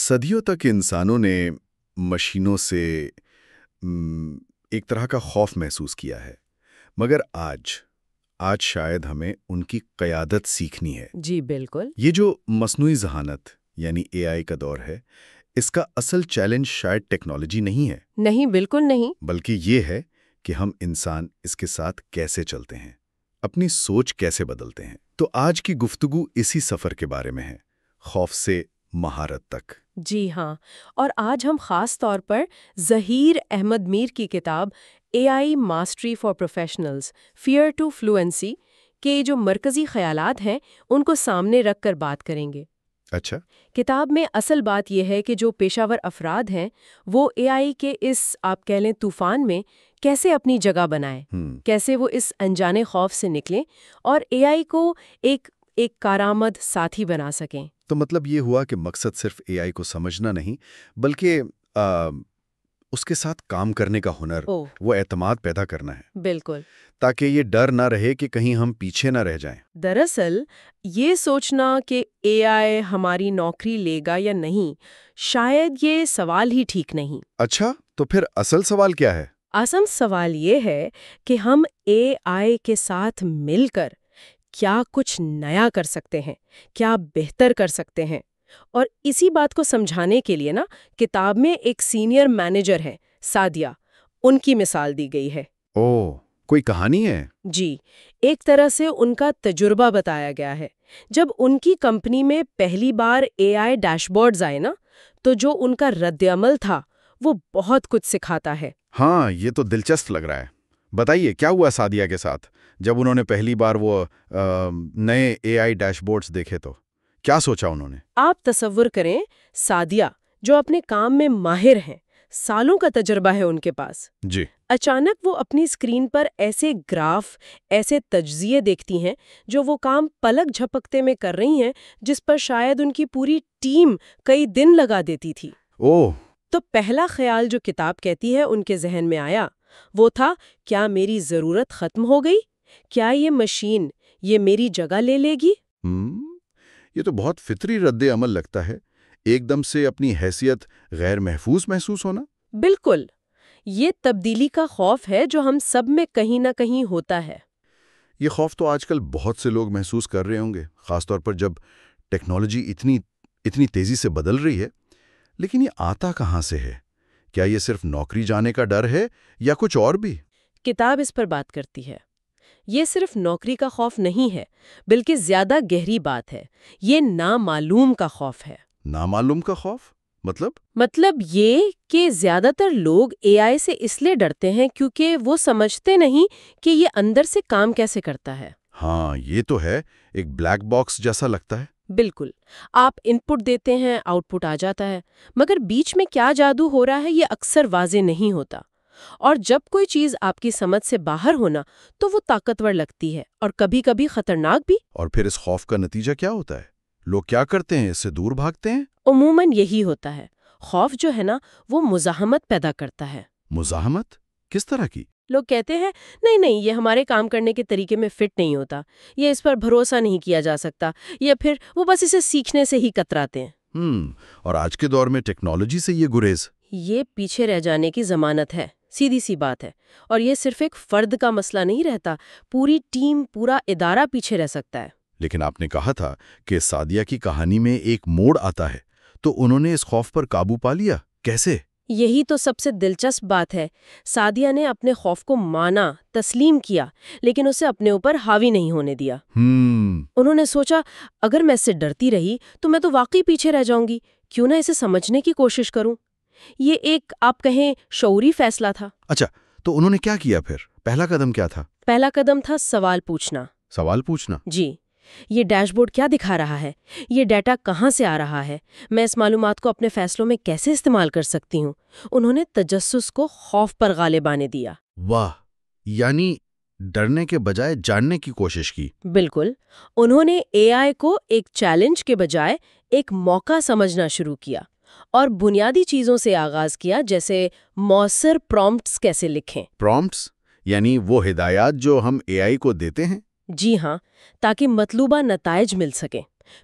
صدیوں تک انسانوں نے مشینوں سے ایک طرح کا خوف محسوس کیا ہے، مگر آج شاید ہمیں ان کی قیادت سیکھنی ہے۔ جی بالکل۔ یہ جو مصنوعی ذہانت یعنی AI کا دور ہے، اس کا اصل چیلنج شاید ٹیکنالوجی نہیں ہے، نہیں، بالکل نہیں۔ بلکہ یہ ہے کہ ہم انسان اس کے ساتھ کیسے چلتے ہیں، اپنی سوچ کیسے بدلتے ہیں۔ تو آج کی گفتگو اسی سفر کے بارے میں ہے، خوف سے مہارت تک۔ جی ہاں، اور آج ہم خاص طور پر ظہیر احمد میر کی کتاب AI mastery for professionals fear to fluency کے جو مرکزی خیالات ہیں ان کو سامنے رکھ کر بات کریں گے۔ اچھا۔ کتاب میں اصل بات یہ ہے کہ جو پیشہ ور افراد ہیں وہ AI کے اس آپ کہہ لیں طوفان میں کیسے اپنی جگہ بنائیں، کیسے وہ اس انجانے خوف سے نکلیں اور AI کو ایک کارآمد ساتھی بنا سکیں۔ تو مطلب یہ ہوا کہ مقصد صرف AI کو سمجھنا نہیں، بلکہ اس کے ساتھ کام کرنے کا ہنر، وہ اعتماد پیدا کرنا ہے۔ بالکل۔ تاکہ یہ ڈر نہ رہے کہ کہیں ہم پیچھے نہ رہ جائیں۔ دراصل یہ سوچنا کہ AI ہماری نوکری لے گا یا نہیں، شاید یہ سوال ہی ٹھیک نہیں۔ اچھا، تو پھر اصل سوال کیا ہے؟ اصل سوال یہ ہے کہ ہم AI کے ساتھ مل کر کیا کچھ نیا کر سکتے ہیں، کیا بہتر کر سکتے ہیں۔ اور اسی بات کو سمجھانے کے لیے کتاب میں ایک سینئر مینیجر ہے سعدیہ، ان کی مثال دی گئی ہے۔ کوئی کہانی ہے؟ جی، ایک طرح سے ان کا تجربہ بتایا گیا ہے۔ جب ان کی کمپنی میں پہلی بار AI ڈیش بورڈز آئے تو جو ان کا رد عمل تھا وہ بہت کچھ سکھاتا ہے۔ ہاں، یہ تو دلچسپ لگ رہا ہے۔ بتائیے کیا ہوا سعدیہ کے ساتھ جب انہوں نے پہلی بار وہ نئے AI ڈیش بورڈز دیکھے تو کیا سوچا انہوں نے؟ آپ تصور کریں، سعدیہ جو اپنے کام میں ماہر ہیں، سالوں کا تجربہ ہے ان کے پاس، جی، اچانک وہ اپنی اسکرین پر ایسے گراف، ایسے تجزیے دیکھتی ہیں جو وہ کام پلک جھپکتے میں کر رہی ہیں جس پر شاید ان کی پوری ٹیم کئی دن لگا دیتی تھی۔ تو پہلا خیال جو کتاب کہتی ہے ان کے ذہن میں آیا وہ تھا، کیا میری ضرورت ختم ہو گئی؟ کیا یہ مشین یہ میری جگہ لے لے گی؟ یہ تو بہت فطری رد عمل لگتا ہے، ایک دم سے اپنی حیثیت غیر محفوظ محسوس ہونا۔ بالکل، یہ تبدیلی کا خوف ہے جو ہم سب میں کہیں نہ کہیں ہوتا ہے۔ یہ خوف تو آج کل بہت سے لوگ محسوس کر رہے ہوں گے، خاص طور پر جب ٹیکنالوجی اتنی تیزی سے بدل رہی ہے۔ لیکن یہ آتا کہاں سے ہے؟ کیا یہ صرف نوکری جانے کا ڈر ہے یا کچھ اور بھی؟ کتاب اس پر بات کرتی ہے۔ یہ صرف نوکری کا خوف نہیں ہے، بلکہ زیادہ گہری بات ہے، یہ نامعلوم کا خوف ہے۔ نامعلوم کا خوف؟ مطلب یہ کہ زیادہ تر لوگ AI سے اس لیے ڈرتے ہیں کیونکہ وہ سمجھتے نہیں کہ یہ اندر سے کام کیسے کرتا ہے۔ ہاں، یہ تو ہے، ایک بلیک باکس جیسا لگتا ہے۔ بالکل، آپ ان پٹ دیتے ہیں، آؤٹ پٹ آ جاتا ہے، مگر بیچ میں کیا جادو ہو رہا ہے یہ اکثر واضح نہیں ہوتا۔ اور جب کوئی چیز آپ کی سمجھ سے باہر ہونا تو وہ طاقتور لگتی ہے اور کبھی کبھی خطرناک بھی۔ اور پھر اس خوف کا نتیجہ کیا ہوتا ہے؟ لوگ کیا کرتے ہیں؟ اس سے دور بھاگتے ہیں؟ عموماً یہی ہوتا ہے۔ خوف جو ہے وہ مزاحمت پیدا کرتا ہے۔ مزاحمت؟ کس طرح کی؟ لوگ کہتے ہیں نہیں یہ ہمارے کام کرنے کے طریقے میں فٹ نہیں ہوتا، یہ اس پر بھروسہ نہیں کیا جا سکتا، یا پھر وہ بس اسے سیکھنے سے ہی کتراتے ہیں۔ اور آج کے دور میں ٹیکنالوجی سے یہ گریز، یہ پیچھے رہ جانے کی ضمانت ہے، سیدھی سی بات ہے۔ اور یہ صرف ایک فرد کا مسئلہ نہیں رہتا، پوری ٹیم، پورا ادارہ پیچھے رہ سکتا ہے۔ لیکن آپ نے کہا تھا کہ سعدیہ کی کہانی میں ایک موڑ آتا ہے، تو انہوں نے اس خوف پر قابو پا لیا، کیسے؟ یہی تو سب سے دلچسپ بات ہے۔ سعدیہ نے اپنے خوف کو مانا، تسلیم کیا، لیکن اسے اپنے اوپر حاوی نہیں ہونے دیا۔ انہوں نے سوچا، اگر میں اس سے ڈرتی رہی تو میں تو واقعی پیچھے رہ جاؤں گی، کیوں نہ اسے سمجھنے کی کوشش کروں۔ یہ ایک آپ کہیں شعوری فیصلہ تھا۔ اچھا، تو انہوں نے کیا کیا پھر؟ پہلا قدم کیا تھا؟ پہلا قدم تھا سوال پوچھنا۔ سوال پوچھنا؟ جی، یہ ڈیش بورڈ کیا دکھا رہا ہے؟ یہ ڈیٹا کہاں سے آ رہا ہے؟ میں اس معلومات کو اپنے فیصلوں میں کیسے استعمال کر سکتی ہوں؟ انہوں نے تجسس کو خوف پر غالب آنے دیا۔ واہ، یعنی ڈرنے کے بجائے جاننے کی کوشش کی۔ بالکل، انہوں نے AI کو ایک چیلنج کے بجائے ایک موقع سمجھنا شروع کیا اور بنیادی چیزوں سے آغاز کیا، جیسے مؤثر پرومپٹس کیسے لکھیں۔ پرومپٹس یعنی وہ ہدایات جو ہم AI کو دیتے ہیں؟ جی ہاں، تاکہ مطلوبہ نتائج مل سکیں۔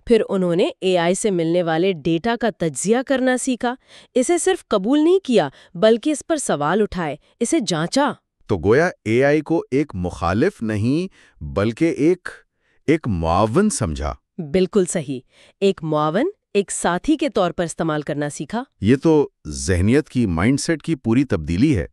پھر انہوں نے اے آئی سے ملنے والے ڈیٹا کا تجزیہ کرنا سیکھا. اسے صرف قبول نہیں کیا بلکہ اس پر سوال اٹھائے، اسے جانچا. تو گویا اے آئی کو ایک مخالف نہیں بلکہ ایک معاون سمجھا. بالکل صحیح. ایک معاون، ایک ساتھی کے طور پر استعمال کرنا سیکھا. یہ تو ذہنیت کی، مائنڈ سیٹ کی پوری تبدیلی ہے.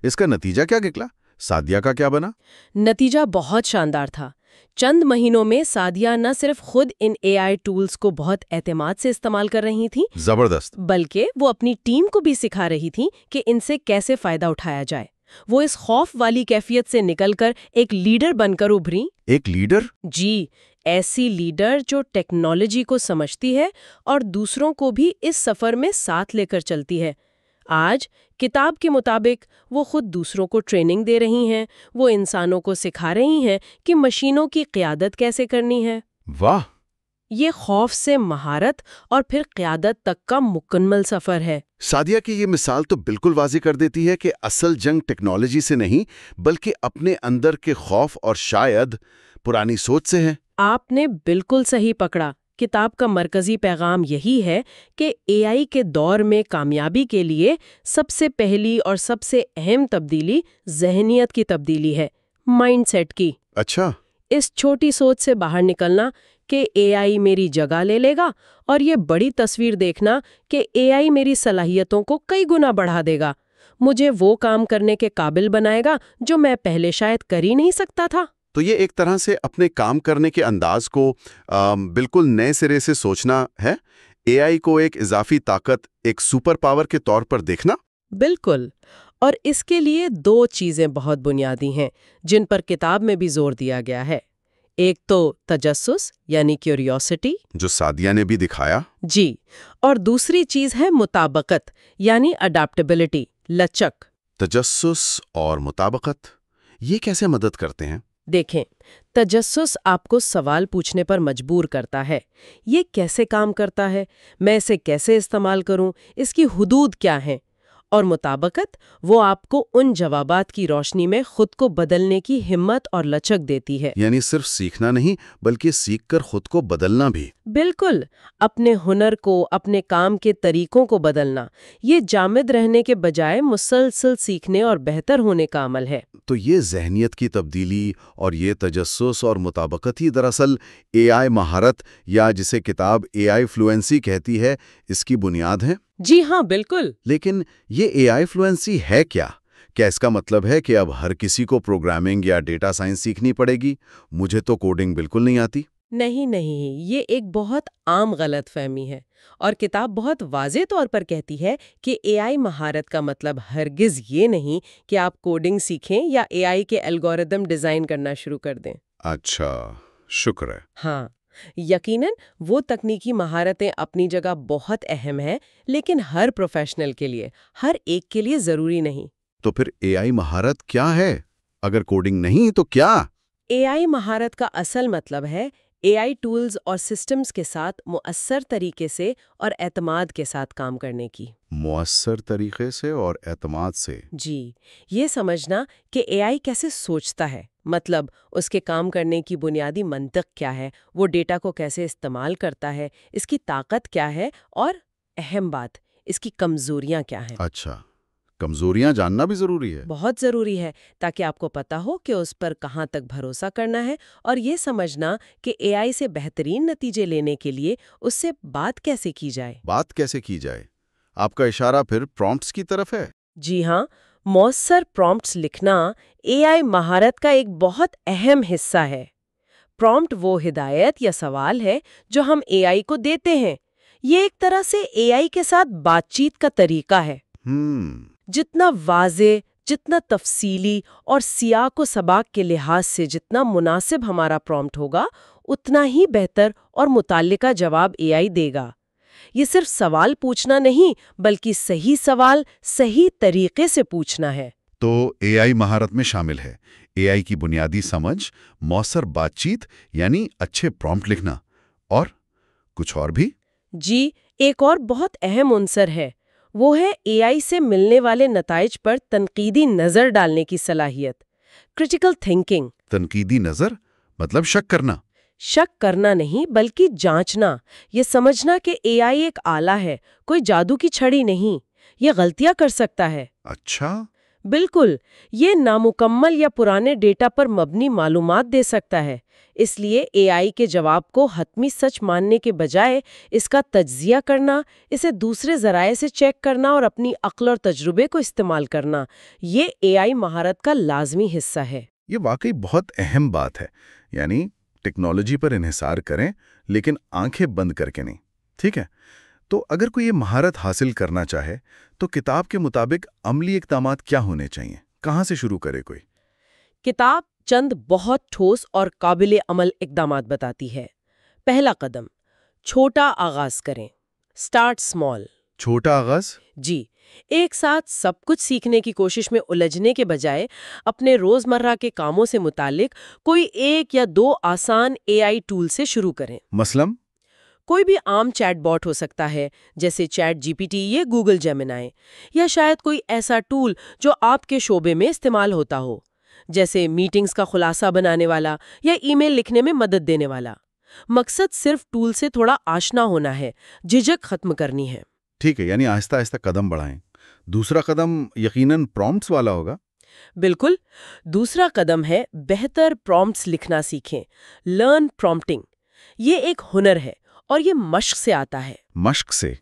اس کا نتیجہ کیا نکلا؟ سعدیہ کا کیا بنا؟ نتیجہ بہت شاندار تھا. چند مہینوں میں سعدیہ نہ صرف خود ان اے آئی ٹولز کو بہت اعتماد سے استعمال کر رہی تھیں، زبردست، بلکہ وہ اپنی ٹیم کو بھی سکھا رہی تھیں کہ ان سے کیسے فائدہ اٹھایا جائے. وہ اس خوف والی کیفیت سے نکل کر ایک لیڈر بن کر ابھری. ایک لیڈر؟ جی، ایسی لیڈر جو ٹیکنالوجی کو سمجھتی ہے اور دوسروں کو بھی اس سفر میں ساتھ لے کر چلتی ہے. آج کتاب کے مطابق وہ خود دوسروں کو ٹریننگ دے رہی ہیں، وہ انسانوں کو سکھا رہی ہیں کہ مشینوں کی قیادت کیسے کرنی ہے. واہ! یہ خوف سے مہارت اور پھر قیادت تک کا مکمل سفر ہے. سعدیہ کی یہ مثال تو بالکل واضح کر دیتی ہے کہ اصل جنگ ٹیکنالوجی سے نہیں بلکہ اپنے اندر کے خوف اور شاید پرانی سوچ سے ہے. آپ نے بالکل صحیح پکڑا. کتاب کا مرکزی پیغام یہی ہے کہ اے آئی کے دور میں کامیابی کے لیے سب سے پہلی اور سب سے اہم تبدیلی ذہنیت کی تبدیلی ہے، مائنڈ سیٹ کی. اچھا، اس چھوٹی سوچ سے باہر نکلنا کہ اے آئی میری جگہ لے لے گا، اور یہ بڑی تصویر دیکھنا کہ اے آئی میری صلاحیتوں کو کئی گنا بڑھا دے گا، مجھے وہ کام کرنے کے قابل بنائے گا جو میں پہلے شاید کر ہی نہیں سکتا تھا. تو یہ ایک طرح سے اپنے کام کرنے کے انداز کو بالکل نئے سرے سے سوچنا ہے. اے آئی کو ایک اضافی طاقت، ایک سپر پاور کے طور پر دیکھنا. بالکل. اور اس کے لیے 2 چیزیں بہت بنیادی ہیں جن پر کتاب میں بھی زور دیا گیا ہے. ایک تو تجسس یعنی کیوریوسٹی، جو سعدیہ نے بھی دکھایا. جی، اور دوسری چیز ہے مطابقت یعنی اڈاپٹیبلٹی، لچک. تجسس اور مطابقت، یہ کیسے مدد کرتے ہیں؟ دیکھیں، تجسس آپ کو سوال پوچھنے پر مجبور کرتا ہے. یہ کیسے کام کرتا ہے؟ میں اسے کیسے استعمال کروں؟ اس کی حدود کیا ہیں؟ اور مطابقت، وہ آپ کو ان جوابات کی روشنی میں خود کو بدلنے کی ہمت اور لچک دیتی ہے. یعنی صرف سیکھنا نہیں بلکہ سیکھ کر خود کو بدلنا بھی. بالکل، اپنے ہنر کو، اپنے کام کے طریقوں کو بدلنا. یہ جامد رہنے کے بجائے مسلسل سیکھنے اور بہتر ہونے کا عمل ہے. تو یہ ذہنیت کی تبدیلی اور یہ تجسس اور مطابقت ہی دراصل اے آئی مہارت، یا جسے کتاب اے آئی فلوئنسی کہتی ہے، اس کی بنیاد ہے. جی ہاں، بالکل. لیکن یہ اے آئی فلوئنسی ہے کیا؟ کیا اس کا مطلب ہے کہ اب ہر کسی کو پروگرامنگ یا ڈیٹا سائنس سیکھنی پڑے گی؟ مجھے تو کوڈنگ بالکل نہیں آتی. نہیں، یہ ایک بہت عام غلط فہمی ہے، اور کتاب بہت واضح طور پر کہتی ہے کہ اے آئی مہارت کا مطلب ہرگز یہ نہیں کہ آپ کوڈنگ سیکھیں یا اے آئی کے الگوریدم ڈیزائن کرنا شروع کر دیں. اچھا، شکر ہے. ہاں، یقیناً وہ تکنیکی مہارتیں اپنی جگہ بہت اہم ہیں، لیکن ہر پروفیشنل کے لیے، ہر ایک کے لیے ضروری نہیں. تو پھر اے آئی مہارت کیا ہے؟ اگر کوڈنگ نہیں تو کیا؟ اے آئی مہارت کا اصل مطلب ہے اے آئی ٹولز اور سسٹمز کے ساتھ مؤثر طریقے سے اور اعتماد کے ساتھ کام کرنے کی. مؤثر طریقے سے اور اعتماد سے. جی، یہ سمجھنا کہ اے آئی کیسے سوچتا ہے، مطلب اس کے کام کرنے کی بنیادی منطق کیا ہے، وہ ڈیٹا کو کیسے استعمال کرتا ہے، اس کی طاقت کیا ہے، اور اہم بات، اس کی کمزوریاں کیا ہیں. اچھا، کمزوریاں جاننا بھی ضروری ہے. بہت ضروری ہے، تاکہ آپ کو پتا ہو کہ اس پر کہاں تک بھروسہ کرنا ہے، اور یہ سمجھنا کہ اے آئی سے بہترین نتیجے لینے کے لیے اس سے بات کیسے کی جائے. بات کیسے کی جائے؟ آپ کا اشارہ پھر پرومپٹس کی طرف ہے. جی ہاں، مؤثر پرومپٹس لکھنا اے آئی مہارت کا ایک بہت اہم حصہ ہے. پرومپٹ وہ ہدایت یا سوال ہے جو ہم اے آئی کو دیتے ہیں. یہ ایک طرح سے اے آئی کے ساتھ بات چیت کا طریقہ ہے. جتنا واضح، جتنا تفصیلی اور سیاق و سباق کے لحاظ سے جتنا مناسب ہمارا پرومپٹ ہوگا، اتنا ہی بہتر اور متعلقہ جواب اے آئی دے گا. یہ صرف سوال پوچھنا نہیں بلکہ صحیح سوال صحیح طریقے سے پوچھنا ہے. تو اے آئی مہارت میں شامل ہے اے آئی کی بنیادی سمجھ، مؤثر بات چیت یعنی اچھے پرومپٹ لکھنا، اور کچھ اور بھی؟ جی، ایک اور بہت اہم عنصر ہے، وہ ہے اے آئی سے ملنے والے نتائج پر تنقیدی نظر ڈالنے کی صلاحیت، کریٹیکل تھنکنگ. تنقیدی نظر مطلب شک کرنا؟ شک کرنا نہیں بلکہ جانچنا، یہ سمجھنا کہ اے آئی ایک آلہ ہے، کوئی جادو کی چھڑی نہیں، یہ غلطیاں کر سکتا ہے۔ اچھا، بالکل، یہ نامکمل یا پرانے ڈیٹا پر مبنی معلومات دے سکتا ہے، اس لیے اے آئی کے جواب کو حتمی سچ ماننے کے بجائے اس کا تجزیہ کرنا، اسے دوسرے ذرائع سے چیک کرنا اور اپنی عقل اور تجربے کو استعمال کرنا، یہ اے آئی مہارت کا لازمی حصہ ہے۔ یہ واقعی بہت اہم بات ہے، یعنی ٹیکنالوجی پر انحصار کریں لیکن آنکھیں بند کر کے نہیں، ٹھیک ہے؟ تو اگر کوئی یہ مہارت حاصل کرنا چاہے تو کتاب کے مطابق عملی اقدامات کیا ہونے چاہیے؟ کہاں سے شروع کرے کوئی؟ کتاب چند بہت ٹھوس اور قابل عمل اقدامات بتاتی ہے۔ پہلا قدم، چھوٹا آغاز کریں، سٹارٹ سمال۔ چھوٹا آغاز؟ جی، ایک ساتھ سب کچھ سیکھنے کی کوشش میں الجھنے کے بجائے اپنے روزمرہ کے کاموں سے متعلق کوئی ایک یا دو آسان اے آئی ٹول سے شروع کریں۔ مثلاً؟ کوئی بھی عام چیٹ باٹ ہو سکتا ہے، جیسے چیٹ جی پی ٹی یا گوگل جیمنائی، یا شاید کوئی ایسا ٹول جو آپ کے شعبے میں استعمال ہوتا ہو، جیسے میٹنگز کا خلاصہ بنانے والا یا ای میل لکھنے میں مدد دینے والا۔ مقصد صرف ٹول سے تھوڑا آشنا ہونا ہے، جھجک ختم کرنی ہے۔ ٹھیک ہے، یعنی آہستہ آہستہ قدم بڑھائیں۔ دوسرا قدم یقیناً پرومپٹس والا ہوگا۔ بالکل، دوسرا قدم ہے بہتر پرومپٹس لکھنا سیکھیں، لرن پرومپٹنگ۔ یہ ایک ہنر ہے اور یہ مشق سے آتا ہے۔ مشق سے؟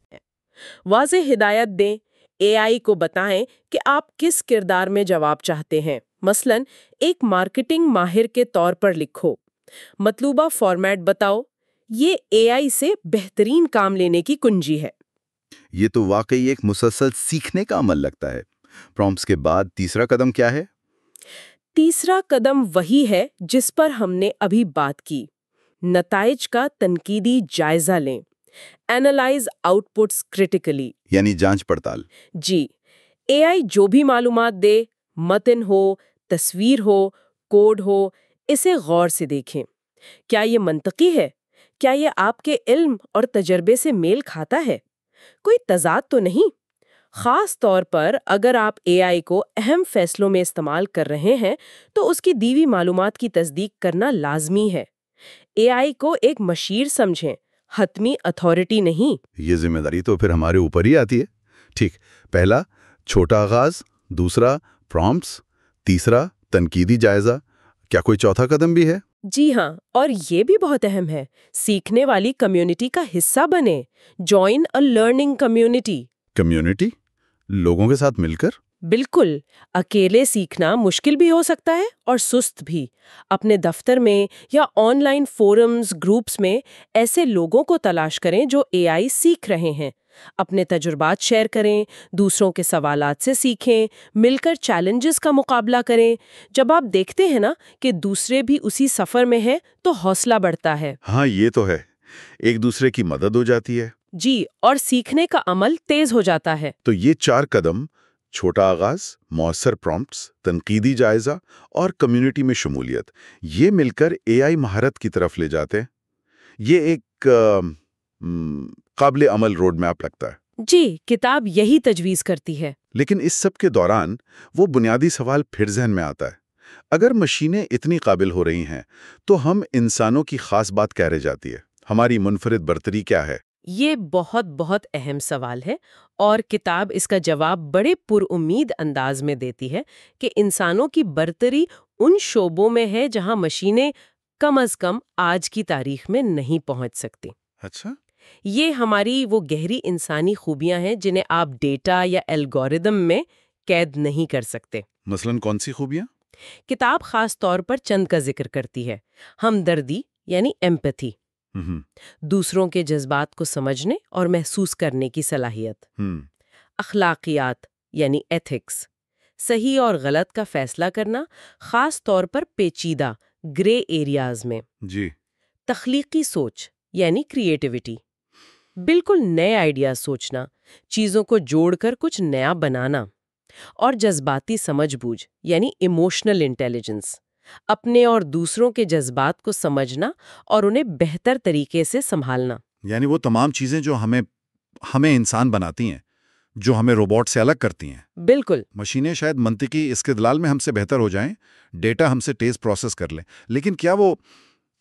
واضح ہدایت دیں، اے آئی کو بتائیں کہ آپ کس کردار میں جواب چاہتے ہیں۔ مثلاً ایک مارکیٹنگ ماہر کے طور پر لکھو، مطلوبہ فارمیٹ بتاؤ۔ یہ اے آئی سے بہترین کام لینے کی کنجی ہے۔ یہ تو واقعی ایک مسلسل سیکھنے کا عمل لگتا ہے۔ پرومپٹس کے بعد تیسرا قدم کیا ہے؟ تیسرا قدم وہی ہے جس پر ہم نے ابھی بات کی، نتائج کا تنقیدی جائزہ لیں۔ اینالائز آؤٹ پٹس کریٹیکلی، یعنی جانچ پڑتال۔ جی، اے آئی جو بھی معلومات دے، متن ہو، تصویر ہو، کوڈ ہو، اسے غور سے دیکھیں۔ کیا یہ منطقی ہے؟ کیا یہ آپ کے علم اور تجربے سے میل کھاتا ہے؟ کوئی تضاد تو نہیں؟ خاص طور پر اگر آپ اے آئی کو اہم فیصلوں میں استعمال کر رہے ہیں تو اس کی دی ہوئی معلومات کی تصدیق کرنا لازمی ہے۔ اے آئی کو ایک مشیر سمجھیں، حتمی اتھارٹی نہیں۔ یہ ذمہ داری تو پھر ہمارے اوپر ہی آتی ہے۔ ٹھیک، پہلا چھوٹا آغاز، دوسرا پرومپٹس، تیسرا تنقیدی جائزہ۔ کیا کوئی چوتھا قدم بھی ہے؟ جی ہاں، اور یہ بھی بہت اہم ہے، سیکھنے والی کمیونٹی کا حصہ بنے۔ Join a learning community. Community? لوگوں کے ساتھ مل کر؟ بالکل، اکیلے سیکھنا مشکل بھی ہو سکتا ہے اور سست بھی۔ اپنے دفتر میں یا آن لائن فورمز، گروپس میں ایسے لوگوں کو تلاش کریں جو اے آئی سیکھ رہے ہیں۔ اپنے تجربات شیئر کریں، دوسروں کے سوالات سے سیکھیں، مل کر چیلنجز کا مقابلہ کریں۔ جب آپ دیکھتے ہیں نا کہ دوسرے بھی اسی سفر میں ہیں تو حوصلہ بڑھتا ہے۔ ہاں، یہ تو ہے، ایک دوسرے کی مدد ہو جاتی ہے۔ جی، اور سیکھنے کا عمل تیز ہو جاتا ہے۔ تو یہ 4 قدم، چھوٹا آغاز، مؤثر پرومپٹس، تنقیدی جائزہ اور کمیونٹی میں شمولیت، یہ مل کر اے آئی مہارت کی طرف لے جاتے ہیں۔ یہ ایک قابل عمل روڈ میپ لگتا ہے۔ جی، کتاب یہی تجویز کرتی ہے۔ لیکن اس سب کے دوران وہ بنیادی سوال پھر ذہن میں آتا ہے، اگر مشینیں اتنی قابل ہو رہی ہیں تو ہم انسانوں کی خاص بات کیا رہ جاتی ہے؟ ہماری منفرد برتری کیا ہے؟ یہ بہت اہم سوال ہے، اور کتاب اس کا جواب بڑے پر امید انداز میں دیتی ہے کہ انسانوں کی برتری ان شعبوں میں ہے جہاں مشینیں کم از کم آج کی تاریخ میں نہیں پہنچ سکتی۔ اچھا، یہ ہماری وہ گہری انسانی خوبیاں ہیں جنہیں آپ ڈیٹا یا الگورتھم میں قید نہیں کر سکتے۔ مثلاً کون سی خوبیاں؟ کتاب خاص طور پر چند کا ذکر کرتی ہے۔ ہمدردی یعنی ایمپتھی، دوسروں کے جذبات کو سمجھنے اور محسوس کرنے کی صلاحیت، اخلاقیات یعنی ایتھکس، صحیح اور غلط کا فیصلہ کرنا، خاص طور پر پیچیدہ گرے ایریاز میں، جی، تخلیقی سوچ یعنی کریٹیوٹی، بالکل نئے آئیڈیاز سوچنا، چیزوں کو جوڑ کر کچھ نیا بنانا، اور جذباتی سمجھ بوجھ یعنی ایموشنل انٹیلیجنس، اپنے اور دوسروں کے جذبات کو سمجھنا اور انہیں بہتر طریقے سے سنبھالنا۔ یعنی وہ تمام چیزیں جو ہمیں انسان بناتی ہیں، جو ہمیں روبوٹ سے الگ کرتی ہیں۔ بالکل، مشینیں شاید منطقی استدلال میں ہم سے بہتر ہو جائیں، ڈیٹا ہم سے تیز پروسیس کر لیں، لیکن کیا وہ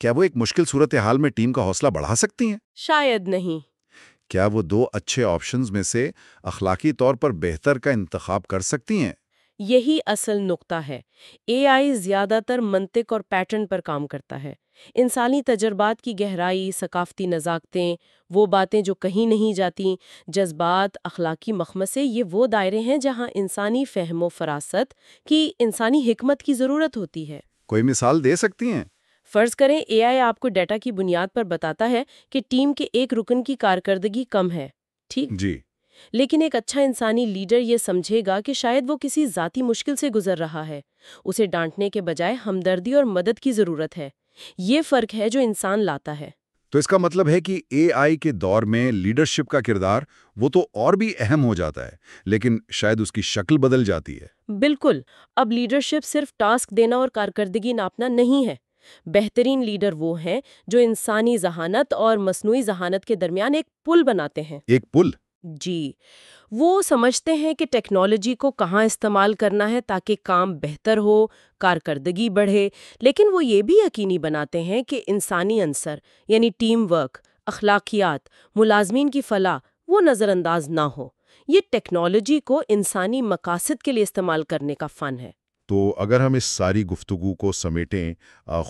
کیا وہ ایک مشکل صورتحال میں ٹیم کا حوصلہ بڑھا سکتی ہیں؟ شاید نہیں۔ کیا وہ دو اچھے آپشنز میں سے اخلاقی طور پر بہتر کا انتخاب کر سکتی ہیں؟ یہی اصل نقطہ ہے۔ اے آئی زیادہ تر منطق اور پیٹرن پر کام کرتا ہے۔ انسانی تجربات کی گہرائی، ثقافتی نزاکتیں، وہ باتیں جو کہیں نہیں جاتیں، جذبات، اخلاقی مخمصے، یہ وہ دائرے ہیں جہاں انسانی فہم و فراست کی، انسانی حکمت کی ضرورت ہوتی ہے۔ کوئی مثال دے سکتی ہیں؟ فرض کریں اے آئی آپ کو ڈیٹا کی بنیاد پر بتاتا ہے کہ ٹیم کے ایک رکن کی کارکردگی کم ہے، ٹھیک؟ جی۔ لیکن ایک اچھا انسانی لیڈر یہ سمجھے گا کہ شاید وہ کسی ذاتی مشکل سے گزر رہا ہے۔ اسے ڈانٹنے کے بجائے ہمدردی اور مدد کی ضرورت ہے۔ یہ فرق ہے جو انسان لاتا ہے۔ تو اس کا مطلب ہے کہ اے آئی کے دور میں لیڈرشپ کا کردار وہ تو اور بھی اہم ہو جاتا ہے، لیکن شاید اس کی شکل بدل جاتی ہے۔ بالکل۔ اب لیڈرشپ صرف ٹاسک دینا اور کارکردگی ناپنا نہیں ہے۔ بہترین لیڈر وہ ہیں جو انسانی ذہانت اور مصنوعی ذہانت کے درمیان ایک پل بناتے ہیں۔ ایک پل؟ جی، وہ سمجھتے ہیں کہ ٹیکنالوجی کو کہاں استعمال کرنا ہے تاکہ کام بہتر ہو، کارکردگی بڑھے، لیکن وہ یہ بھی یقینی بناتے ہیں کہ انسانی عنصر یعنی ٹیم ورک، اخلاقیات، ملازمین کی فلاح وہ نظر انداز نہ ہو۔ یہ ٹیکنالوجی کو انسانی مقاصد کے لیے استعمال کرنے کا فن ہے۔ تو اگر ہم اس ساری گفتگو کو سمیٹیں،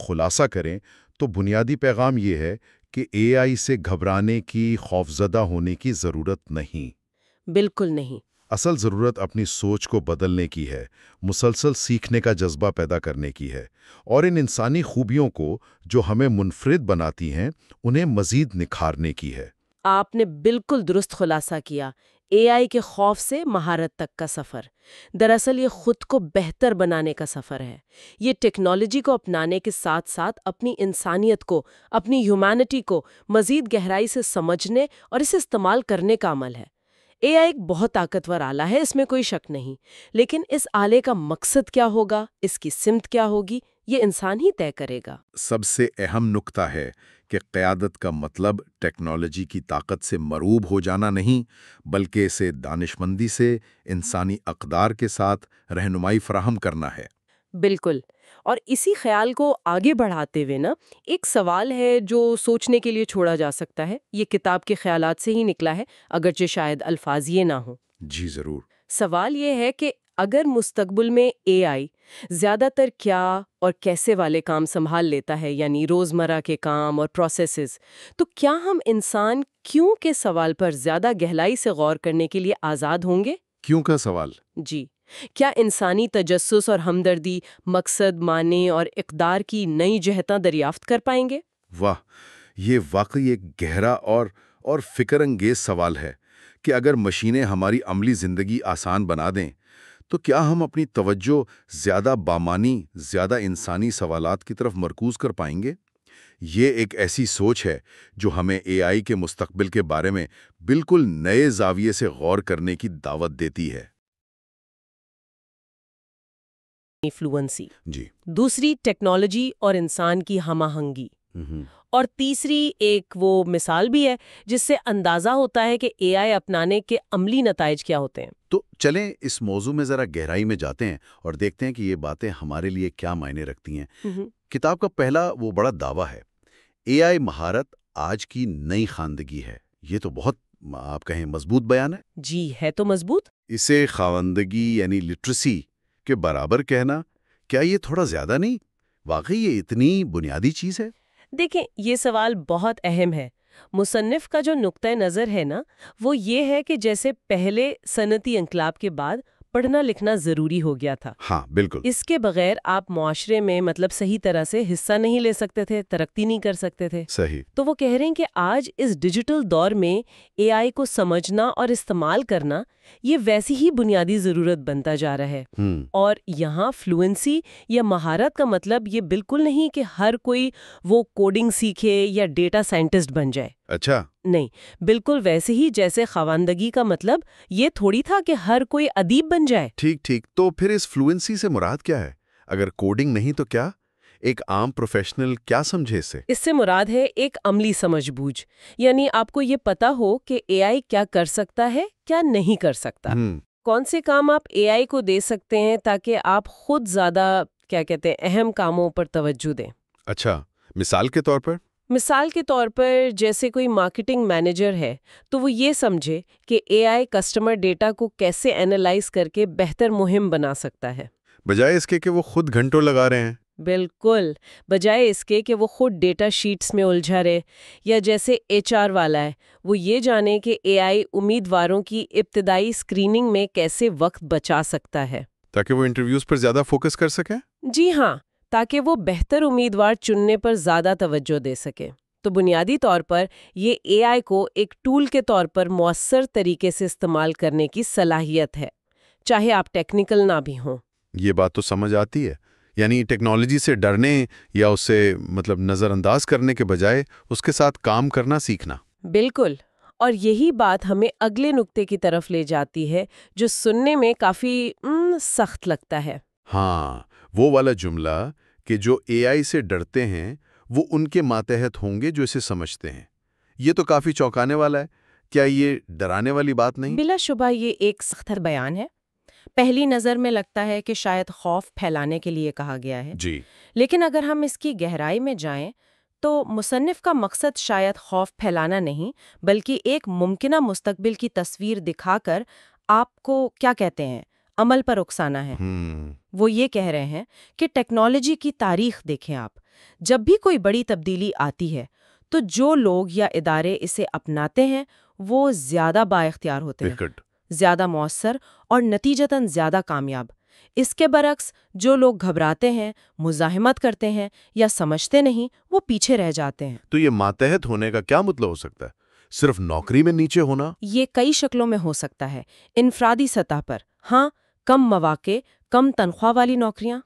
خلاصہ کریں، تو بنیادی پیغام یہ ہے کہ اے آئی سے گھبرانے کی، خوفزدہ ہونے کی ضرورت نہیں۔ بالکل نہیں۔ اصل ضرورت اپنی سوچ کو بدلنے کی ہے، مسلسل سیکھنے کا جذبہ پیدا کرنے کی ہے، اور ان انسانی خوبیوں کو جو ہمیں منفرد بناتی ہیں انہیں مزید نکھارنے کی ہے۔ آپ نے بالکل درست خلاصہ کیا۔ اے آئی کے خوف سے مہارت تک کا سفر دراصل یہ خود کو بہتر بنانے کا سفر ہے۔ یہ ٹیکنالوجی کو اپنانے کے ساتھ ساتھ اپنی انسانیت کو، اپنی ہیومینٹی کو مزید گہرائی سے سمجھنے اور اسے استعمال کرنے کا عمل ہے۔ اے آئی ایک بہت طاقتور آلہ ہے، اس میں کوئی شک نہیں، لیکن اس آلے کا مقصد کیا ہوگا، اس کی سمت کیا ہوگی، یہ انسان ہی طے کرے گا۔ سب سے اہم نکتہ ہے کہ قیادت کا مطلب ٹیکنالوجی کی طاقت سے مروب ہو جانا نہیں، بلکہ اسے دانشمندی سے، انسانی اقدار کے ساتھ رہنمائی فراہم کرنا ہے۔ بالکل۔ اور اسی خیال کو آگے بڑھاتے ہوئے ایک سوال ہے جو سوچنے کے لیے چھوڑا جا سکتا ہے۔ یہ کتاب کے خیالات سے ہی نکلا ہے، اگرچہ شاید الفاظ یہ نہ ہوں۔ جی ضرور۔ سوال یہ ہے کہ اگر مستقبل میں اے آئی زیادہ تر کیا اور کیسے والے کام سنبھال لیتا ہے، یعنی روزمرہ کے کام اور پروسیسز، تو کیا ہم انسان کیوں کے سوال پر زیادہ گہرائی سے غور کرنے کے لیے آزاد ہوں گے؟ کیوں کا سوال؟ جی، کیا انسانی تجسس اور ہمدردی مقصد، معنی اور اقدار کی نئی جہتاں دریافت کر پائیں گے؟ واہ، یہ واقعی ایک گہرا اور فکر انگیز سوال ہے کہ اگر مشینیں ہماری عملی زندگی آسان بنا دیں تو کیا ہم اپنی توجہ زیادہ بامانی، زیادہ انسانی سوالات کی طرف مرکوز کر پائیں گے؟ یہ ایک ایسی سوچ ہے جو ہمیں اے آئی کے مستقبل کے بارے میں بالکل نئے زاویے سے غور کرنے کی دعوت دیتی ہے۔ فلوئنسی، جی۔ دوسری ٹیکنالوجی اور انسان کی ہم آہنگی، اور تیسری ایک وہ مثال بھی ہے جس سے اندازہ ہوتا ہے کہ اے آئی اپنانے کے عملی نتائج کیا ہوتے ہیں۔ تو چلیں اس موضوع میں ذرا گہرائی میں جاتے ہیں اور دیکھتے ہیں کہ یہ باتیں ہمارے لیے کیا معنی رکھتی ہیں۔ کتاب کا پہلا وہ بڑا دعویٰ ہے، اے آئی مہارت آج کی نئی خواندگی ہے۔ یہ تو بہت آپ کہیں مضبوط بیان ہے۔ جی، ہے تو مضبوط۔ اسے خواندگی یعنی لٹریسی کے برابر کہنا، کیا یہ تھوڑا زیادہ نہیں؟ واقعی یہ اتنی بنیادی چیز ہے؟ دیکھیں، یہ سوال بہت اہم ہے۔ مصنف کا جو نقطۂ نظر ہے وہ یہ ہے کہ جیسے پہلے صنعتی انقلاب کے بعد پڑھنا لکھنا ضروری ہو گیا تھا، ہاں بالکل، اس کے بغیر آپ معاشرے میں صحیح طرح سے حصہ نہیں لے سکتے تھے، ترقی نہیں کر سکتے تھے۔ صحیح۔ تو وہ کہہ رہے ہیں کہ آج اس ڈیجیٹل دور میں اے آئی کو سمجھنا اور استعمال کرنا یہ ویسی ہی بنیادی ضرورت بنتا جا رہا ہے۔ اور یہاں فلوئنسی یا مہارت کا مطلب یہ بالکل نہیں کہ ہر کوئی وہ کوڈنگ سیکھے یا ڈیٹا سائنٹسٹ بن جائے۔ اچھا۔ نہیں، بالکل ویسے ہی جیسے خواندگی کا مطلب یہ تھوڑی تھا کہ ہر کوئی ادیب بن جائے۔ ٹھیک، تو پھر اس فلوئنسی سے مراد کیا ہے؟ اگر کوڈنگ نہیں تو کیا؟ ایک عام پروفیشنل کیا سمجھے اسے؟ اس سے مراد ہے ایک عملی سمجھ بوجھ، یعنی آپ کو یہ پتا ہو کہ اے آئی کیا کر سکتا ہے، کیا نہیں کر سکتا، کون سے کام آپ اے آئی کو دے سکتے ہیں تاکہ آپ خود زیادہ اہم کاموں پر توجہ دیں۔ اچھا، مثال کے طور پر؟ مثال کے طور پر جیسے کوئی مارکیٹنگ مینیجر ہے تو وہ یہ سمجھے کہ اے آئی کسٹمر ڈیٹا کو کیسے اینالائز کر کے بہتر مہم بنا سکتا ہے، بجائے اس کے کہ وہ خود گھنٹوں لگا رہے ہیں۔ بالکل، بجائے اس کے کہ وہ خود ڈیٹا شیٹس میں الجھا رہے، یا جیسے ایچ آر والا ہے وہ یہ جانے کہ اے آئی امیدواروں کی ابتدائی اسکریننگ میں کیسے وقت بچا سکتا ہے، تاکہ وہ انٹرویوز پر زیادہ فوکس کر سکیں۔ جی ہاں، تاکہ وہ بہتر امیدوار چننے پر زیادہ توجہ دے سکے۔ تو بنیادی طور پر یہ اے آئی کو ایک ٹول کے طور پر مؤثر طریقے سے استعمال کرنے کی صلاحیت ہے، چاہے آپ ٹیکنیکل نہ بھی ہوں۔ یہ بات تو سمجھ آتی ہے، یعنی ٹیکنالوجی سے ڈرنے یا اسے نظر انداز کرنے کے بجائے اس کے ساتھ کام کرنا سیکھنا۔ بالکل، اور یہی بات ہمیں اگلے نقطے کی طرف لے جاتی ہے جو سننے میں کافی سخت لگتا ہے۔ ہاں، وہ والا جملہ کہ جو اے آئی سے ڈرتے ہیں وہ ان کے ماتحت ہوں گے جو اسے سمجھتے ہیں، یہ تو کافی چونکانے والا ہے۔ کیا یہ ڈرانے والی بات نہیں؟ بلا شبہ یہ ایک سخت بیان ہے۔ پہلی نظر میں لگتا ہے کہ شاید خوف پھیلانے کے لیے کہا گیا ہے، جی، لیکن اگر ہم اس کی گہرائی میں جائیں تو مصنف کا مقصد شاید خوف پھیلانا نہیں بلکہ ایک ممکنہ مستقبل کی تصویر دکھا کر آپ کو کیا کہتے ہیں عمل پر اکسانا ہے۔ وہ یہ کہہ رہے ہیں کہ ٹیکنالوجی کی تاریخ دیکھیں آپ، جب بھی کوئی بڑی تبدیلی آتی ہے تو جو لوگ یا ادارے اسے اپناتے ہیں وہ زیادہ بااختیار ہوتے ہیں، زیادہ مؤثر اور نتیجتاً زیادہ کامیاب۔ اس کے برعکس جو لوگ گھبراتے ہیں، مزاحمت کرتے ہیں یا سمجھتے نہیں، وہ پیچھے رہ جاتے ہیں۔ تو یہ ماتحت ہونے کا کیا مطلب ہو سکتا ہے؟ صرف نوکری میں نیچے ہونا؟ یہ کئی شکلوں میں ہو سکتا ہے۔ انفرادی سطح پر ہاں، کم مواقع، کم تنخواہ والی نوکریاں،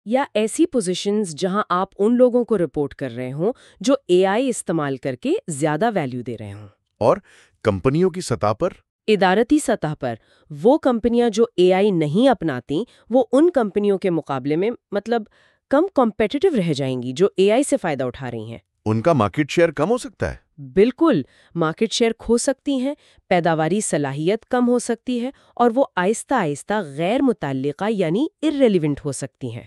یا ایسی پوزیشنز جہاں آپ ان لوگوں کو رپورٹ کر رہے ہوں جو اے آئی استعمال کر کے زیادہ ویلیو دے رہے ہوں۔ اور کمپنیوں کی سطح پر؟ ادارتی سطح پر وہ کمپنیاں جو اے آئی نہیں اپناتی وہ ان کمپنیوں کے مقابلے میں کم کمپیٹیٹو رہ جائیں گی جو اے آئی سے فائدہ اٹھا رہی ہیں۔ ان کا مارکیٹ شیئر کم ہو سکتا ہے؟ بالکل، مارکیٹ شیئر کھو سکتی ہیں، پیداواری صلاحیت کم ہو سکتی ہے اور وہ آہستہ آہستہ غیر متعلقہ یعنی irrelevant ہو سکتی ہیں۔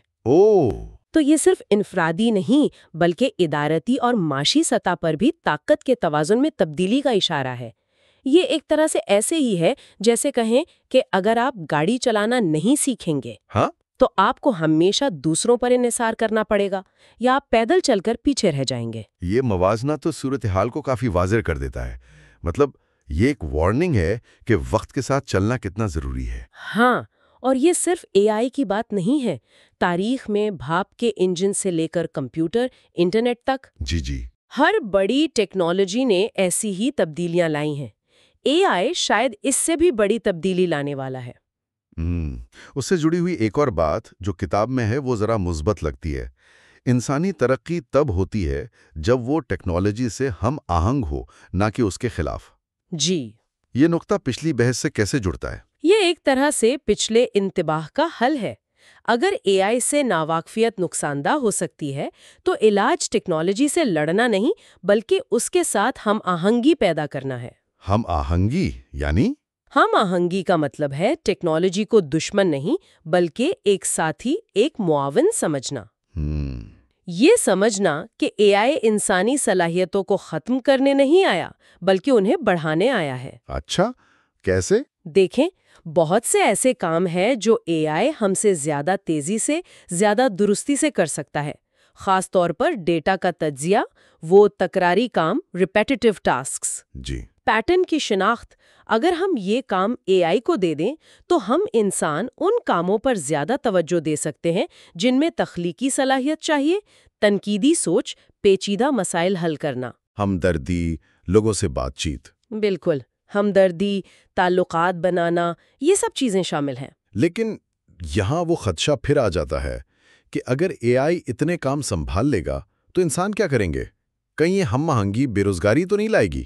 تو یہ صرف انفرادی نہیں بلکہ ادارتی اور معاشی سطح پر بھی طاقت کے توازن میں تبدیلی کا اشارہ ہے۔ یہ ایک طرح سے ایسے ہی ہے جیسے کہیں کہ اگر آپ گاڑی چلانا نہیں سیکھیں گے تو آپ کو ہمیشہ دوسروں پر انحصار کرنا پڑے گا یا آپ پیدل چل کر پیچھے رہ جائیں گے۔ یہ موازنہ تو صورتحال کو کافی واضح کر دیتا ہے، یہ ایک وارننگ ہے کہ وقت کے ساتھ چلنا کتنا ضروری ہے۔ ہاں، اور یہ صرف اے آئی کی بات نہیں ہے۔ تاریخ میں بھاپ کے انجن سے لے کر کمپیوٹر، انٹرنیٹ تک جی ہر بڑی ٹیکنالوجی نے ایسی ہی تبدیلیاں لائی ہیں۔ اے آئی شاید اس سے بھی بڑی تبدیلی لانے والا ہے۔ اس سے جڑی ہوئی ایک اور بات جو کتاب میں ہے وہ ذرا مثبت لگتی ہے۔ انسانی ترقی تب ہوتی ہے جب وہ ٹیکنالوجی سے ہم آہنگ ہو، نہ کہ اس کے خلاف۔ جی، یہ نقطہ پچھلی بحث سے کیسے جڑتا ہے؟ یہ ایک طرح سے پچھلے انتباہ کا حل ہے۔ اگر اے آئی سے ناواقفیت نقصان دہ ہو سکتی ہے تو علاج ٹیکنالوجی سے لڑنا نہیں بلکہ اس کے ساتھ ہم آہنگی پیدا کرنا ہے۔ ہم آہنگی یعنی؟ ہم آہنگی کا مطلب ہے ٹیکنالوجی کو دشمن نہیں بلکہ ایک ساتھی، ایک معاون سمجھنا۔ یہ سمجھنا کہ اے آئی انسانی صلاحیتوں کو ختم کرنے نہیں آیا بلکہ انہیں بڑھانے آیا ہے۔ اچھا، کیسے؟ دیکھیں، بہت سے ایسے کام ہیں جو اے آئی ہم سے زیادہ تیزی سے، زیادہ درستی سے کر سکتا ہے، خاص طور پر ڈیٹا کا تجزیہ، وہ تکراری کام، ریپیٹیٹیو ٹاسکس۔ جی، پیٹرن کی شناخت۔ اگر ہم یہ کام اے آئی کو دے دیں تو ہم انسان ان کاموں پر زیادہ توجہ دے سکتے ہیں جن میں تخلیقی صلاحیت چاہیے، تنقیدی سوچ، پیچیدہ مسائل حل کرنا، ہمدردی، لوگوں سے بات چیت۔ بالکل، ہمدردی، تعلقات بنانا، یہ سب چیزیں شامل ہیں۔ لیکن یہاں وہ خدشہ پھر آ جاتا ہے کہ اگر اے آئی اتنے کام سنبھال لے گا تو انسان کیا کریں گے؟ کہیں یہ ہم آہنگی بے روزگاری تو نہیں لائے گی؟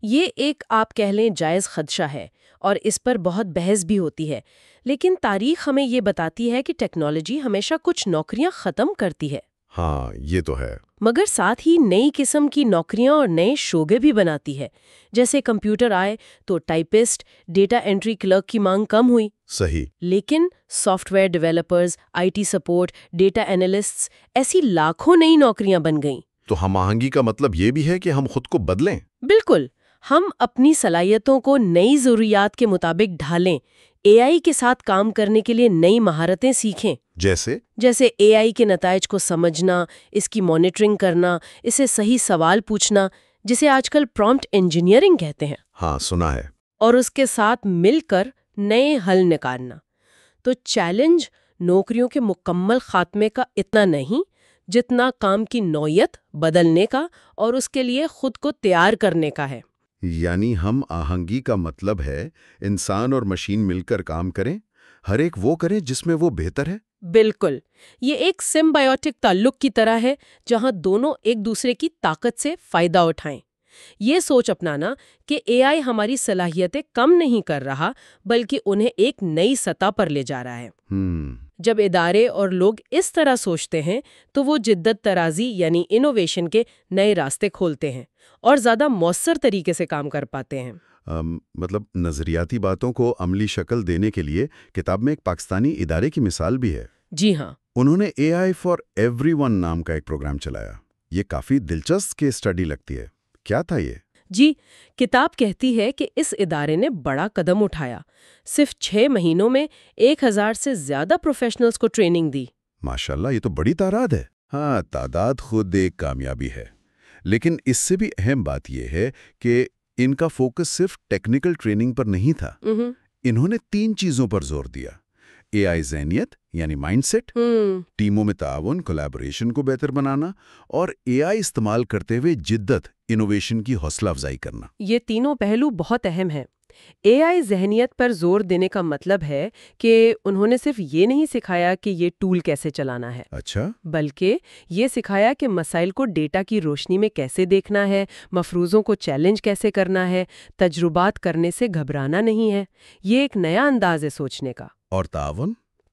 یہ ایک آپ کہہ لیں جائز خدشہ ہے اور اس پر بہت بحث بھی ہوتی ہے، لیکن تاریخ ہمیں یہ بتاتی ہے کہ ٹیکنالوجی ہمیشہ کچھ نوکریاں ختم کرتی ہے۔ ہاں، یہ تو ہے۔ مگر ساتھ ہی نئی قسم کی نوکریاں اور نئے شعبے بھی بناتی ہے. جیسے کمپیوٹر آئے تو ٹائپسٹ، ڈیٹا انٹری کلرک کی مانگ کم ہوئی. صحیح. لیکن soft where developers, I T support, data analysts, ایسی لاکھوں نئی نوکریاں بن گئیں. تو ہم آہنگی کا مطلب یہ بھی ہے کہ ہم خود کو بدلیں. بالکل. ہم اپنی صلاحیتوں کو نئی ضروریات کے مطابق ڈھالیں. اے آئی کے ساتھ کام کرنے کے لیے نئی مہارتیں سیکھیں. جیسے اے آئی کے نتائج کو سمجھنا، اس کی مانیٹرنگ کرنا، اسے صحیح سوال پوچھنا، جسے آج کل پرومپٹ انجینئرنگ کہتے ہیں. ہاں، سنا ہے. اور اس کے ساتھ مل کر نئے حل نکالنا. تو چیلنج نوکریوں کے مکمل خاتمے کا اتنا نہیں جتنا کام کی نوعیت بدلنے کا اور اس کے لیے خود کو تیار کرنے کا ہے. یعنی ہم آہنگی کا مطلب ہے انسان اور مشین مل کر کام کریں، ہر ایک وہ کرے جس میں وہ بہتر ہے. بالکل. یہ ایک سمبائیوٹک تعلق کی طرح ہے جہاں دونوں ایک دوسرے کی طاقت سے فائدہ اٹھائیں. یہ سوچ اپنانا کہ اے آئی ہماری صلاحیتیں کم نہیں کر رہا بلکہ انہیں ایک نئی سطح پر لے جا رہا ہے. جب ادارے اور لوگ اس طرح سوچتے ہیں تو وہ جدت طرازی یعنی انوویشن کے نئے راستے کھولتے ہیں اور زیادہ مؤثر طریقے سے کام کر پاتے ہیں. مطلب نظریاتی باتوں کو عملی شکل دینے کے لیے کتاب میں ایک پاکستانی ادارے کی مثال بھی ہے. جی ہاں. انہوں نے اے آئی فار ایوری ون نام کا ایک پروگرام چلایا. یہ کافی دلچسپ کیس اسٹڈی لگتی ہے. کیا تھا یہ؟ جی، کتاب کہتی ہے کہ اس ادارے نے بڑا قدم اٹھایا. صرف 6 مہینوں میں 1000 سے زیادہ پروفیشنلز کو ٹریننگ دی. ماشاءاللہ، یہ تو بڑی تعداد ہے. ہاں، تعداد خود ایک کامیابی ہے. لیکن اس سے بھی اہم بات یہ ہے کہ ان کا فوکس صرف ٹیکنیکل ٹریننگ پر نہیں تھا. انہوں نے 3 چیزوں پر زور دیا: اے آئی ذہنیت یعنی مائنڈ سیٹ، ٹیموں میں تعاون کولیبوریشن کو بہتر بنانا، اور اے آئی استعمال کرتے ہوئے جدت انوویشن کی حوصلہ افزائی کرنا. یہ تینوں پہلو بہت اہم ہیں. اے آئی ذہنیت پر زور دینے کا مطلب ہے کہ انہوں نے صرف یہ نہیں سکھایا کہ یہ ٹول کیسے چلانا ہے. اچھا. بلکہ یہ سکھایا کہ مسائل کو ڈیٹا کی روشنی میں کیسے دیکھنا ہے، مفروضوں کو چیلنج کیسے کرنا ہے، تجربات کرنے سے گھبرانا نہیں ہے. یہ ایک نیا انداز ہے سوچنے کا. اور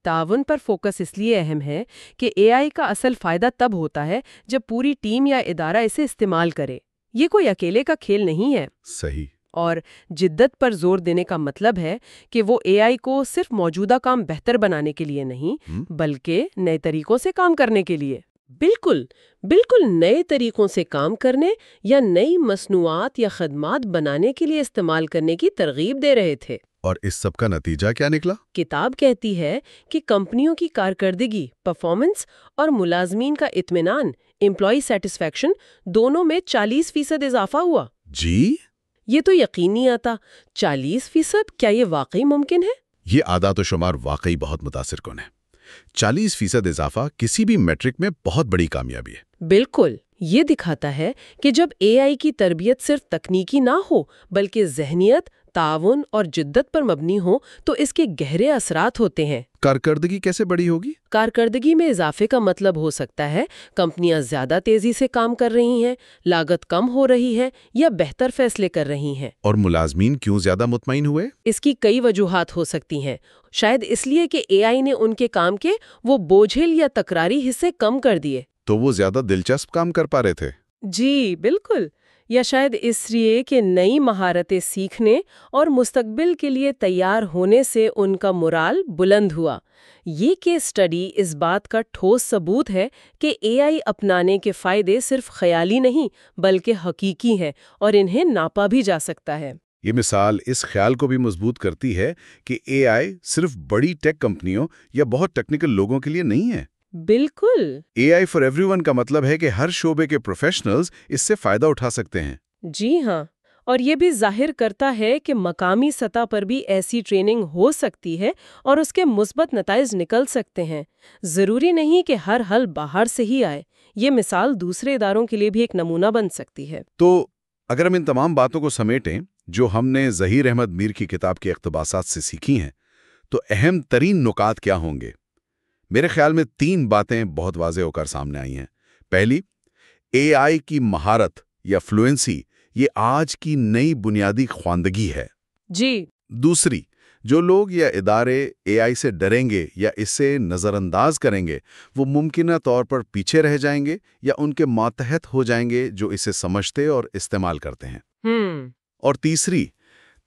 تعاون پر فوکس اس لیے اہم ہے کہ اے آئی کا اصل فائدہ تب ہوتا ہے جب پوری ٹیم یا ادارہ اسے استعمال کرے. یہ کوئی اکیلے کا کھیل نہیں ہے. صحیح. اور جدت پر زور دینے کا مطلب ہے کہ وہ اے آئی کو صرف موجودہ کام بہتر بنانے کے لیے نہیں بلکہ نئے طریقوں سے کام کرنے کے لیے. بالکل نئے طریقوں سے کام کرنے یا نئی مصنوعات یا خدمات بنانے کے لیے استعمال کرنے کی ترغیب دے رہے تھے. اور اس سب کا نتیجہ کیا نکلا؟ کتاب کہتی ہے کہ کمپنیوں کی کارکردگی، پرفارمنس اور ملازمین کا اطمینان، امپلائی سیٹسفیکشن، دونوں میں 40% اضافہ ہوا. جی؟ یہ تو یقین نہیں آتا. 40%؟ کیا یہ واقعی ممکن ہے؟ یہ اعداد و شمار واقعی بہت متاثر کن ہے. 40% اضافہ کسی بھی میٹرک میں بہت بڑی کامیابی ہے. بالکل. یہ دکھاتا ہے کہ جب اے آئی کی تربیت صرف تکنیکی نہ ہو بلکہ ذہنیت، تعاون اور جدت پر مبنی ہو تو اس کے گہرے اثرات ہوتے ہیں. کارکردگی کیسے بڑی ہوگی؟ کارکردگی میں اضافے کا مطلب ہو سکتا ہے کمپنیاں زیادہ تیزی سے کام کر رہی ہیں، لاگت کم ہو رہی ہے یا بہتر فیصلے کر رہی ہیں. اور ملازمین کیوں زیادہ مطمئن ہوئے؟ اس کی کئی وجوہات ہو سکتی ہیں. شاید اس لیے کہ اے آئی نے ان کے کام کے وہ بوجھل یا تکراری حصے کم کر دیے. تو وہ زیادہ دلچسپ کام کر پا رہے تھے. جی بالکل. یا شاید اس لیے کہ نئی مہارتیں سیکھنے اور مستقبل کے لیے تیار ہونے سے ان کا مورال بلند ہوا. یہ کیس اسٹڈی اس بات کا ٹھوس ثبوت ہے کہ اے آئی اپنانے کے فائدے صرف خیالی نہیں بلکہ حقیقی ہیں اور انہیں ناپا بھی جا سکتا ہے. یہ مثال اس خیال کو بھی مضبوط کرتی ہے کہ اے آئی صرف بڑی ٹیک کمپنیوں یا بہت ٹیکنیکل لوگوں کے لیے نہیں ہے. بالکل. اے آئی فار ایوری ون کا مطلب ہے کہ ہر شعبے کے پروفیشنلز اس سے فائدہ اٹھا سکتے ہیں. جی ہاں. اور یہ بھی ظاہر کرتا ہے کہ مقامی سطح پر بھی ایسی ٹریننگ ہو سکتی ہے اور اس کے مثبت نتائج نکل سکتے ہیں. ضروری نہیں کہ ہر حل باہر سے ہی آئے. یہ مثال دوسرے اداروں کے لیے بھی ایک نمونہ بن سکتی ہے. تو اگر ہم ان تمام باتوں کو سمیٹیں جو ہم نے ظہیر احمد میر کی کتاب کے اقتباسات سے سیکھی ہیں تو اہم ترین نکات کیا ہوں گے؟ میرے خیال میں 3 باتیں بہت واضح ہو کر سامنے آئی ہیں. پہلی، اے آئی کی مہارت یا فلوئنسی یہ آج کی نئی بنیادی خواندگی ہے. جی. دوسری، جو لوگ یا ادارے اے آئی سے ڈریں گے یا اسے نظر انداز کریں گے وہ ممکنہ طور پر پیچھے رہ جائیں گے یا ان کے ماتحت ہو جائیں گے جو اسے سمجھتے اور استعمال کرتے ہیں۔ اور تیسری،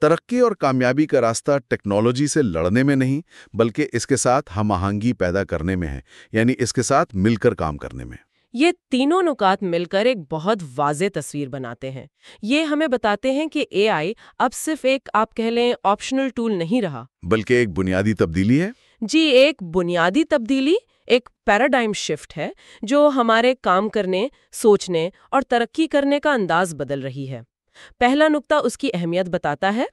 ترقی اور کامیابی کا راستہ ٹیکنالوجی سے لڑنے میں نہیں بلکہ اس کے ساتھ ہم آہنگی پیدا کرنے میں ہے، یعنی اس کے ساتھ مل کر کام کرنے میں۔ یہ تینوں نکات مل کر ایک بہت واضح تصویر بناتے ہیں۔ یہ ہمیں بتاتے ہیں کہ اے آئی اب صرف ایک آپ کہہ لیں آپشنل ٹول نہیں رہا، بلکہ ایک بنیادی تبدیلی ہے۔ جی، ایک بنیادی تبدیلی، ایک پیراڈائم شفٹ ہے جو ہمارے کام کرنے، سوچنے اور ترقی کرنے کا انداز بدل رہی ہے۔ پہلا نقطہ اس کی اہمیت بتاتا ہے،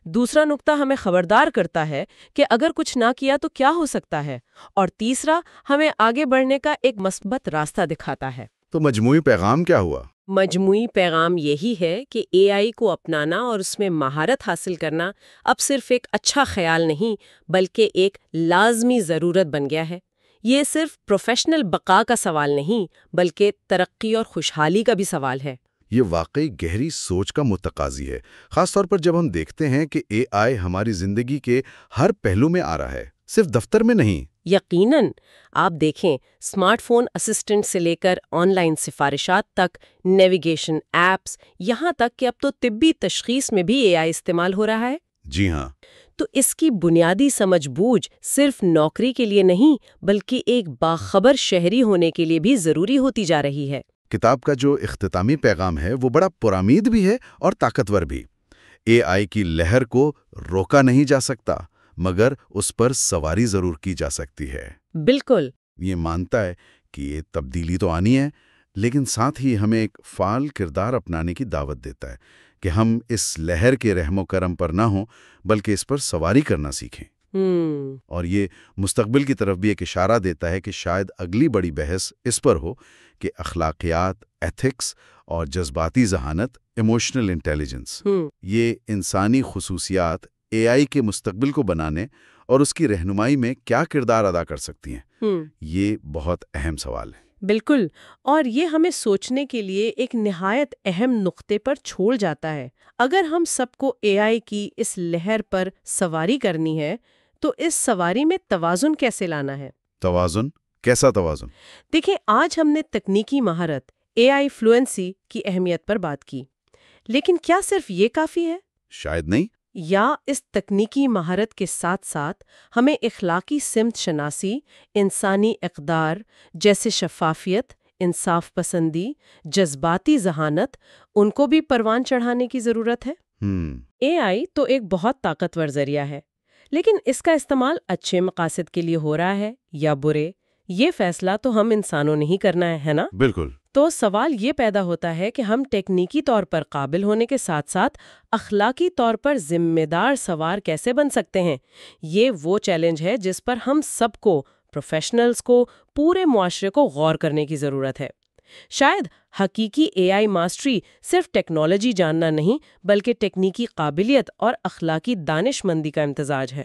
دوسرا نقطہ ہمیں خبردار کرتا ہے کہ اگر کچھ نہ کیا تو کیا ہو سکتا ہے، اور تیسرا ہمیں آگے بڑھنے کا ایک مثبت راستہ دکھاتا ہے۔ تو مجموعی پیغام کیا ہوا؟ مجموعی پیغام یہی ہے کہ اے آئی کو اپنانا اور اس میں مہارت حاصل کرنا اب صرف ایک اچھا خیال نہیں بلکہ ایک لازمی ضرورت بن گیا ہے۔ یہ صرف پروفیشنل بقا کا سوال نہیں بلکہ ترقی اور خوشحالی کا بھی سوال ہے۔ یہ واقعی گہری سوچ کا متقاضی ہے، خاص طور پر جب ہم دیکھتے ہیں کہ اے آئی ہماری زندگی کے ہر پہلو میں آ رہا ہے، صرف دفتر میں نہیں۔ یقیناً، آپ دیکھیں اسمارٹ فون اسسٹنٹ سے لے کر آن لائن سفارشات تک، نیویگیشن ایپس، یہاں تک کہ اب تو طبی تشخیص میں بھی اے آئی استعمال ہو رہا ہے۔ جی ہاں۔ تو اس کی بنیادی سمجھ بوجھ صرف نوکری کے لیے نہیں بلکہ ایک باخبر شہری ہونے کے لیے بھی ضروری ہوتی جا رہی ہے۔ کتاب کا جو اختتامی پیغام ہے وہ بڑا پرامید بھی ہے اور طاقتور بھی۔ اے آئی کی لہر کو روکا نہیں جا سکتا مگر اس پر سواری ضرور کی جا سکتی ہے۔ بالکل۔ یہ مانتا ہے کہ یہ تبدیلی تو آنی ہے لیکن ساتھ ہی ہمیں ایک فعال کردار اپنانے کی دعوت دیتا ہے کہ ہم اس لہر کے رحم و کرم پر نہ ہوں بلکہ اس پر سواری کرنا سیکھیں۔ اور یہ مستقبل کی طرف بھی ایک اشارہ دیتا ہے کہ شاید اگلی بڑی بحث اس پر ہو کہ اخلاقیات، ایتھکس اور جذباتی ذہانت، ایموشنل انٹیلیجنس، یہ انسانی خصوصیات اے آئی کے مستقبل کو بنانے اور اس کی رہنمائی میں کیا کردار ادا کر سکتی ہیں۔ یہ بہت اہم سوال ہے۔ بالکل، اور یہ ہمیں سوچنے کے لیے ایک نہایت اہم نقطے پر چھوڑ جاتا ہے۔ اگر ہم سب کو اے آئی کی اس لہر پر سواری کرنی ہے تو اس سواری میں توازن کیسے لانا ہے؟ توازن؟ کیسا توازن؟ دیکھیں، آج ہم نے تکنیکی مہارت، اے آئی فلوئنسی کی اہمیت پر بات کی، لیکن کیا صرف یہ کافی ہے؟ شاید نہیں۔ یا اس تکنیکی مہارت کے ساتھ ساتھ ہمیں اخلاقی سمت شناسی، انسانی اقدار جیسے شفافیت، انصاف پسندی، جذباتی ذہانت، ان کو بھی پروان چڑھانے کی ضرورت ہے؟ اے آئی تو ایک بہت طاقتور ذریعہ ہے، لیکن اس کا استعمال اچھے مقاصد کے لیے ہو رہا ہے یا برے، یہ فیصلہ تو ہم انسانوں نے ہی کرنا ہے نا؟ بالکل۔ تو سوال یہ پیدا ہوتا ہے کہ ہم ٹیکنیکی طور پر قابل ہونے کے ساتھ ساتھ اخلاقی طور پر ذمہ دار سوار کیسے بن سکتے ہیں؟ یہ وہ چیلنج ہے جس پر ہم سب کو، پروفیشنلز کو، پورے معاشرے کو غور کرنے کی ضرورت ہے۔ شاید حقیقی اے آئی ماسٹری صرف ٹیکنالوجی جاننا نہیں بلکہ ٹیکنیکی قابلیت اور اخلاقی دانش مندی کا امتزاج ہے۔